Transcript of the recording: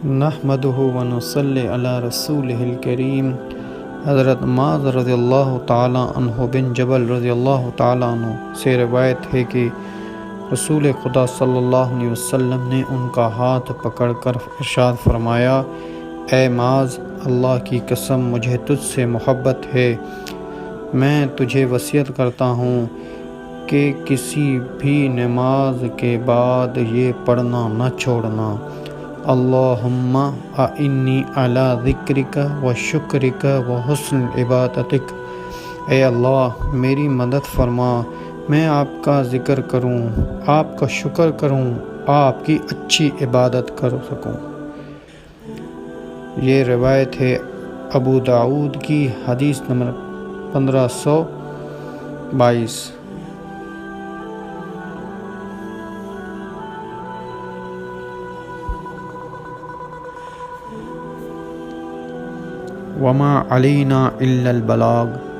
نحمدہ ونصلی علی رسولہ الکریم۔ حضرت معاذ رضی اللہ تعالیٰ عنہ بن جبل رضی اللہ تعالیٰ عنہ سے روایت ہے کہ رسول خدا صلی اللہ علیہ وسلم نے ان کا ہاتھ پکڑ کر ارشاد فرمایا، اے معاذ، اللہ کی قسم مجھے تجھ سے محبت ہے، میں تجھے وصیت کرتا ہوں کہ کسی بھی نماز کے بعد یہ پڑھنا نہ چھوڑنا، اللہم اعنی علی ذکرک و شکرک و حسن عبادتک۔ اے اللہ، میری مدد فرما، میں آپ کا ذکر کروں، آپ کا شکر کروں، آپ کی اچھی عبادت کر سکوں۔ یہ روایت ہے ابو داؤد کی، حدیث نمبر 1522۔ وما علینا الا البلاغ۔